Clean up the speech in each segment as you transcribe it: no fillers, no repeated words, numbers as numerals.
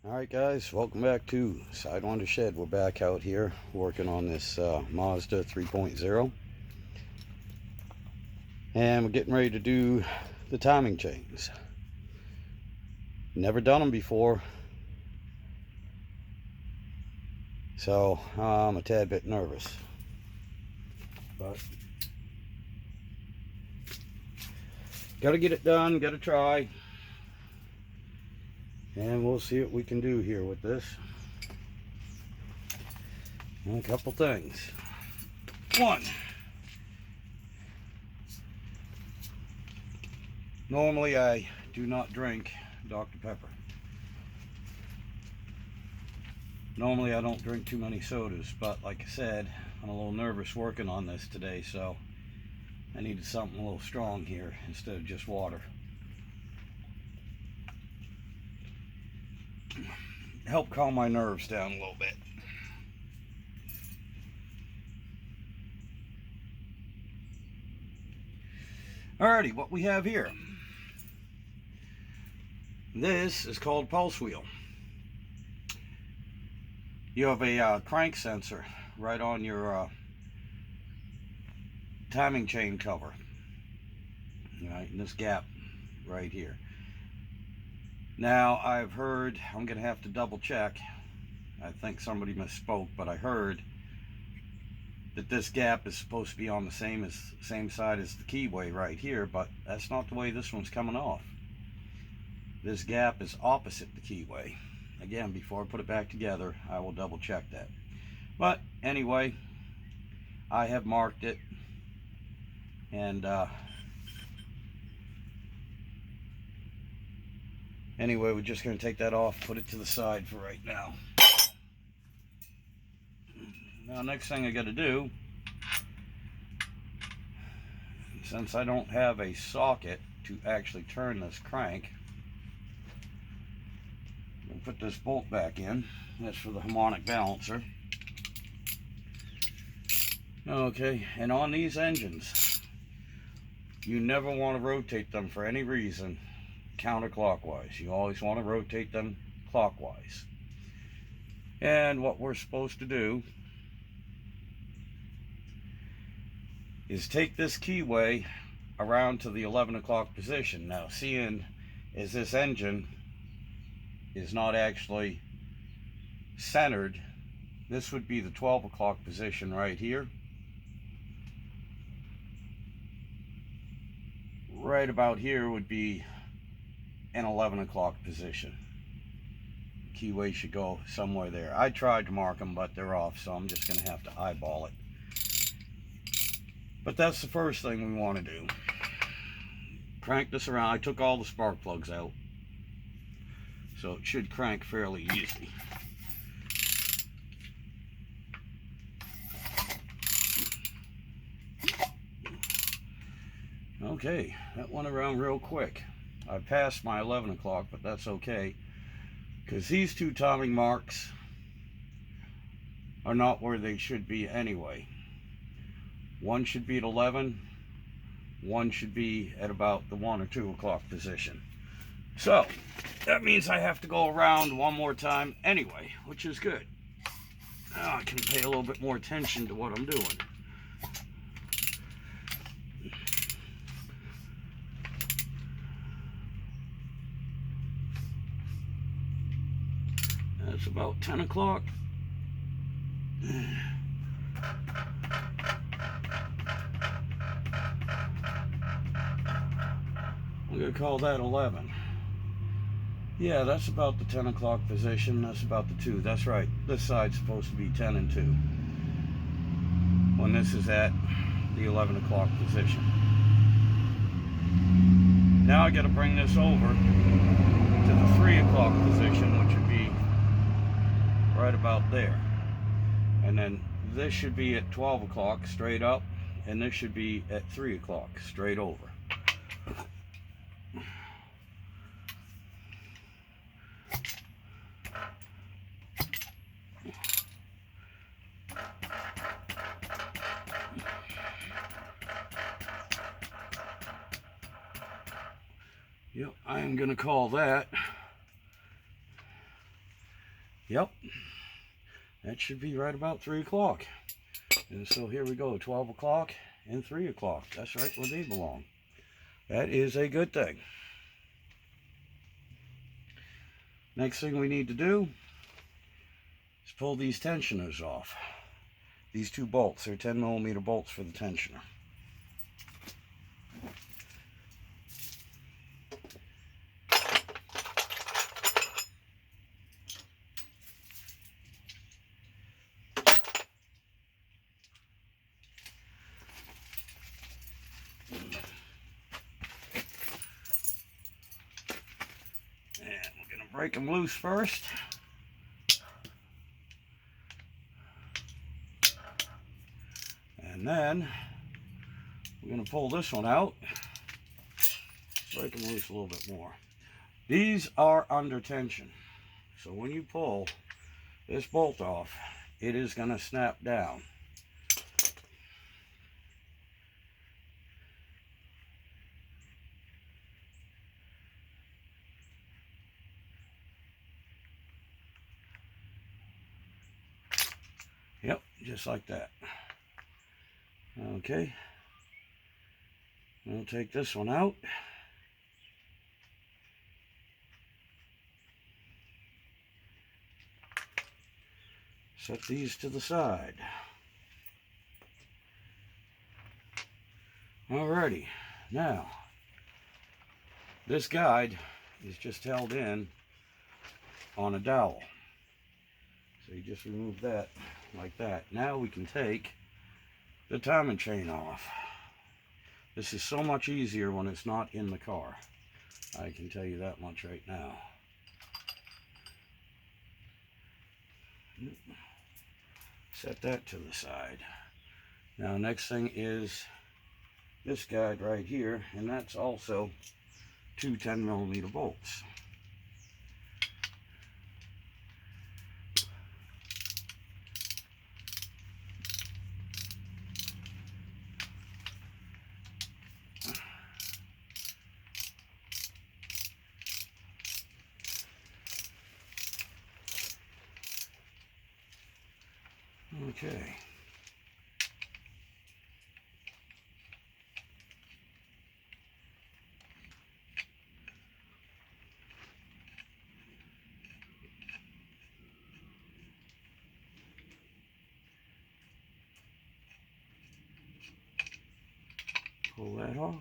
Alright guys, welcome back to Sidewinder Shed. We're back out here working on this Mazda 3.0, and we're getting ready to do the timing chains. Never done them before, so I'm a tad bit nervous, but gotta get it done, gotta try. And we'll see what we can do here with this. And a couple things. One, normally I do not drink Dr. Pepper. Normally I don't drink too many sodas, but like I said, I'm a little nervous working on this today, so I needed something a little strong here instead of just water. Help calm my nerves down a little bit. Alrighty, what we have here. This is called pulse wheel. You have a crank sensor right on your timing chain cover. Right in this gap right here. Now, I've heard, I'm going to have to double check, I think somebody misspoke, but I heard that this gap is supposed to be on the same side as the keyway right here, but that's not the way this one's coming off. This gap is opposite the keyway. Again, before I put it back together, I will double check that. But anyway, I have marked it, and anyway, we're just going to take that off, put it to the side for right now. Now, next thing I got to do, since I don't have a socket to actually turn this crank, I'm going to put this bolt back in. That's for the harmonic balancer. Okay, and on these engines, you never want to rotate them for any reason counterclockwise. You always want to rotate them clockwise. And what we're supposed to do is take this keyway around to the 11 o'clock position. Now, seeing as this engine is not actually centered, this would be the 12 o'clock position right here. Right about here would be an 11 o'clock position. Keyway should go somewhere there. I tried to mark them, but they're off, so I'm just going to have to eyeball it. But that's the first thing we want to do. Crank this around. I took all the spark plugs out, so it should crank fairly easy. Okay, that went around real quick. I passed my 11 o'clock, but that's okay, because these two timing marks are not where they should be anyway. One should be at 11, one should be at about the 1 or 2 o'clock position. So that means I have to go around one more time anyway, which is good. Now I can pay a little bit more attention to what I'm doing. That's about 10 o'clock. I'm going to call that 11. Yeah, that's about the 10 o'clock position. That's about the 2. That's right. This side's supposed to be 10 and 2. When this is at the 11 o'clock position. Now I got to bring this over to the 3 o'clock position, which would be right about there. And then this should be at 12 o'clock straight up, and this should be at 3 o'clock straight over. Yep, I am going to call that Yep, that should be right about 3 o'clock. And so here we go, 12 o'clock and 3 o'clock. That's right where they belong. That is a good thing. Next thing we need to do is pull these tensioners off. These 2 bolts, they're 10mm bolts for the tensioner. Break them loose first. And then we're going to pull this one out. Break them loose a little bit more. These are under tension. So when you pull this bolt off, it is going to snap down. Yep, just like that. Okay. We'll take this one out. Set these to the side. Alrighty. Now, this guide is just held in on a dowel. So you just remove that like that. Now we can take the timing chain off. This is so much easier when it's not in the car. I can tell you that much right now. Set that to the side. Now next thing is this guide right here, and that's also 2 10mm bolts. Okay. Pull that off.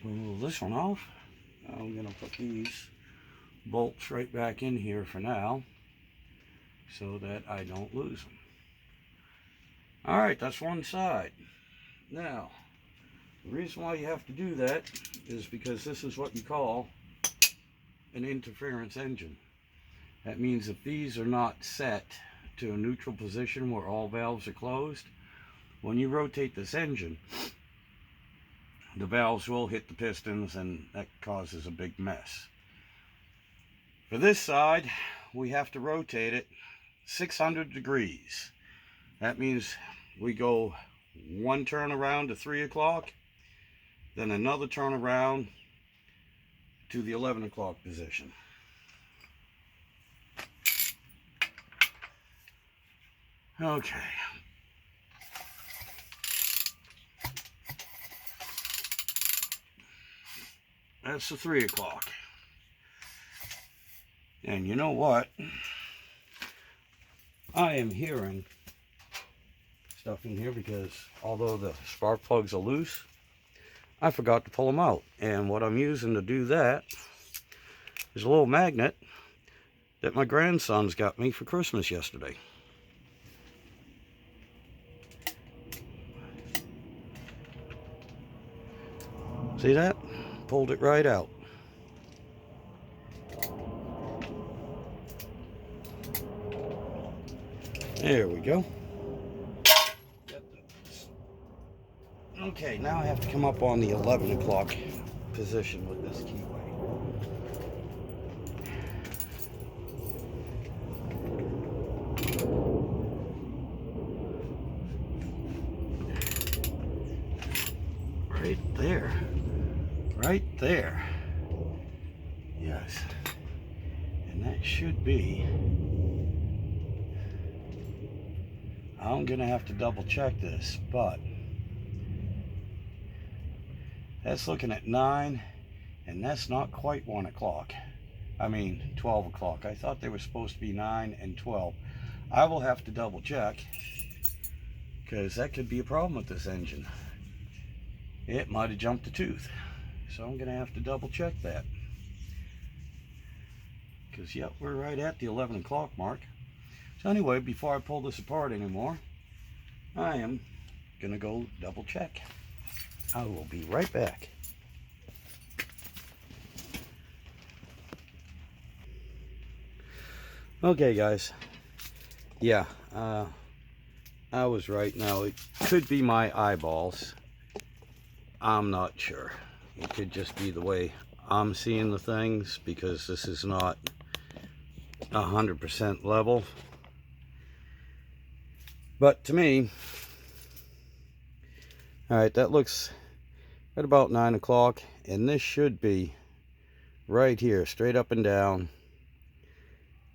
Pull this one off. Now I'm going to put these bolts right back in here for now so that I don't lose them. Alright, that's one side. Now, the reason why you have to do that is because this is what you call an interference engine. That means if these are not set to a neutral position where all valves are closed, when you rotate this engine, the valves will hit the pistons and that causes a big mess. For this side, we have to rotate it 600 degrees. That means we go one turn around to 3 o'clock, then another turn around to the 11 o'clock position. Okay. That's the 3 o'clock. And you know what? I am hearing stuff in here because although the spark plugs are loose, I forgot to pull them out. And what I'm using to do that is a little magnet that my grandsons got me for Christmas yesterday. See that? Pulled it right out. There we go. Okay, now I have to come up on the 11 o'clock position with this keyway. right there. Right there. Yes. And that should be... I'm gonna have to double check this, but that's looking at 9, and that's not quite 1 o'clock. I mean 12 o'clock. I thought they were supposed to be 9 and 12. I will have to double check, because that could be a problem with this engine. It might have jumped a tooth. So I'm gonna have to double check that. Because yep, we're right at the 11 o'clock mark. So anyway, before I pull this apart anymore, I am gonna go double check. I will be right back. Okay guys, yeah, I was right. Now it could be my eyeballs, I'm not sure. It could just be the way I'm seeing the things, because this is not 100% level. But to me, alright, that looks at about 9 o'clock, and this should be right here, straight up and down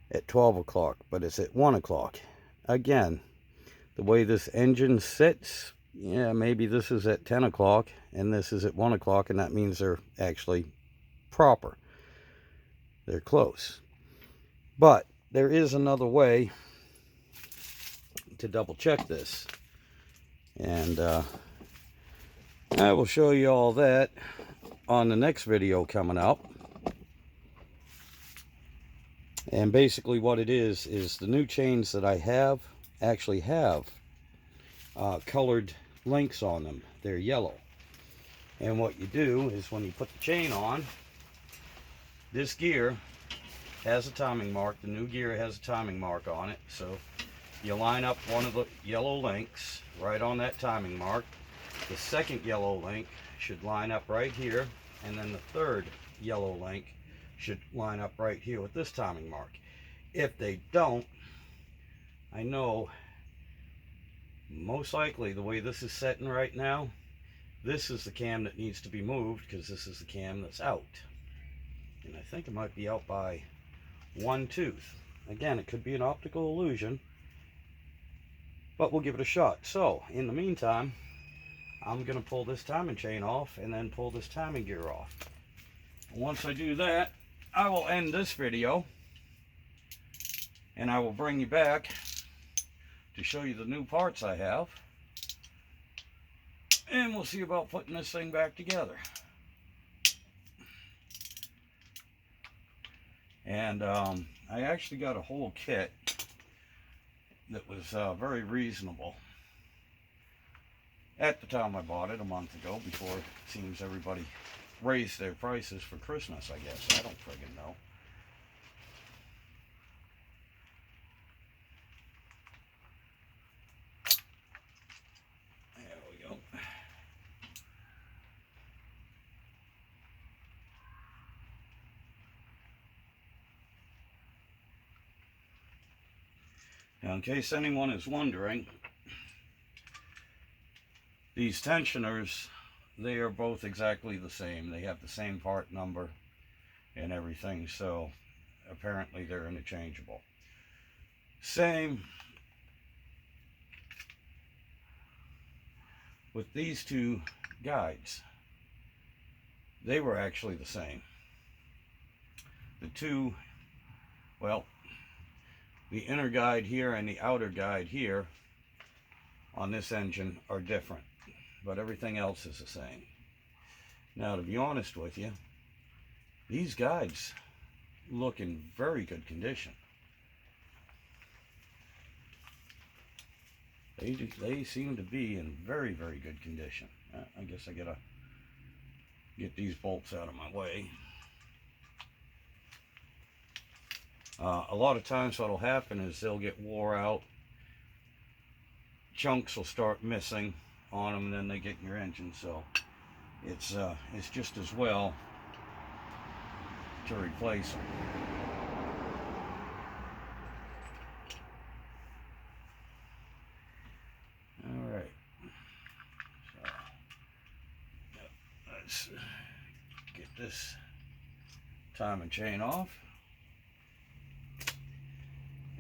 at 12 o'clock, but it's at 1 o'clock. Again, the way this engine sits, yeah, maybe this is at 10 o'clock and this is at 1 o'clock, and that means they're actually proper. They're close. But there is another way to double check this, and I will show you all that on the next video coming up. And basically what it is the new chains that I have actually have colored links on them. They're yellow. And what you do is when you put the chain on, this gear has a timing mark. The new gear has a timing mark on it. So you line up one of the yellow links right on that timing mark. The second yellow link should line up right here, and then the third yellow link should line up right here with this timing mark. If they don't, I know most likely the way this is setting right now, this is the cam that needs to be moved, because this is the cam that's out. And I think it might be out by 1 tooth. Again, it could be an optical illusion, but we'll give it a shot. So in the meantime, I'm going to pull this timing chain off and then pull this timing gear off. Once I do that, I will end this video, and I will bring you back to show you the new parts I have, and we'll see about putting this thing back together. And I actually got a whole kit that was very reasonable at the time I bought it a month ago, before it seems everybody raised their prices for Christmas, I guess. I don't friggin' know. There we go. Now, in case anyone is wondering, these tensioners, they are both exactly the same. They have the same part number and everything, so apparently they're interchangeable. Same with these two guides. They were actually the same. The two, well, the inner guide here and the outer guide here on this engine are different, but everything else is the same. Now, to be honest with you, these guides look in very good condition. They seem to be in very, very good condition. I guess I gotta get these bolts out of my way. A lot of times what'll happen is they'll get wore out, chunks will start missing on them, and then they get in your engine. So it's just as well to replace them. All right. So let's get this timing chain off.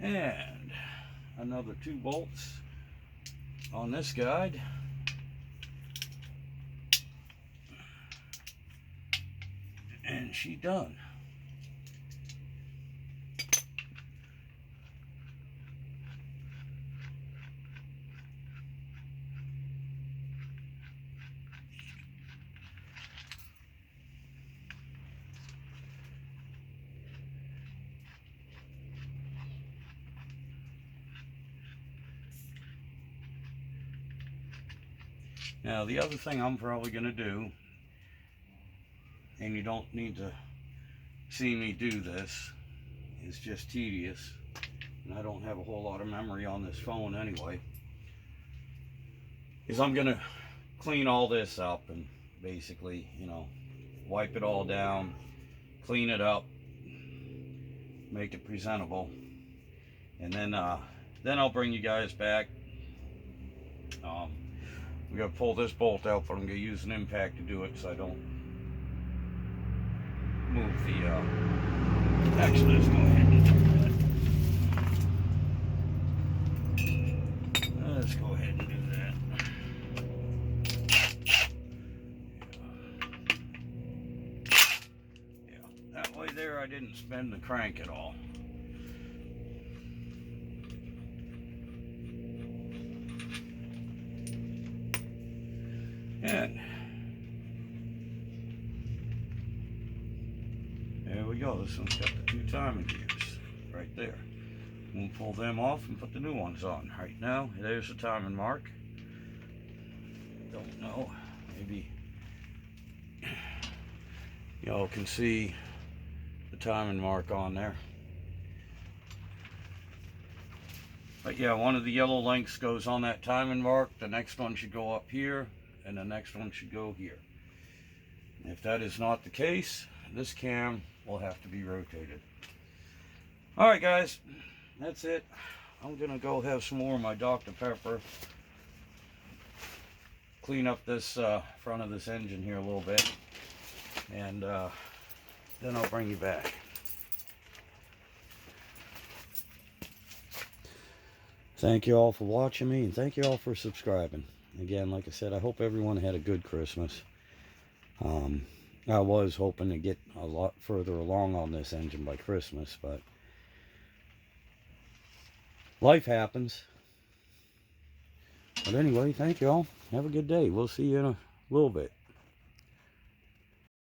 And another 2 bolts on this guide. And she done. Now the other thing I'm probably going to do, and you don't need to see me do this, it's just tedious, and I don't have a whole lot of memory on this phone anyway, is I'm going to clean all this up and basically, you know, wipe it all down, clean it up, make it presentable, and then I'll bring you guys back. I'm going to pull this bolt out, but I'm going to use an impact to do it so I don't move the, actually let's go ahead and do that. Let's go ahead and do that. Yeah, that way there I didn't spin the crank at all. And there we go. This one's got the 2 timing gears right there. We'll pull them off and put the new ones on. Right now, there's the timing mark. Don't know. Maybe y'all can see the timing mark on there. But yeah, one of the yellow links goes on that timing mark. The next one should go up here, and the next one should go here. If that is not the case, this cam will have to be rotated. All right, guys, that's it. I'm gonna go have some more of my Dr. Pepper, clean up this front of this engine here a little bit, and then I'll bring you back. Thank you all for watching me, and thank you all for subscribing. Again, like I said, I hope everyone had a good Christmas. I was hoping to get a lot further along on this engine by Christmas, but life happens. But anyway, thank you all. Have a good day. We'll see you in a little bit.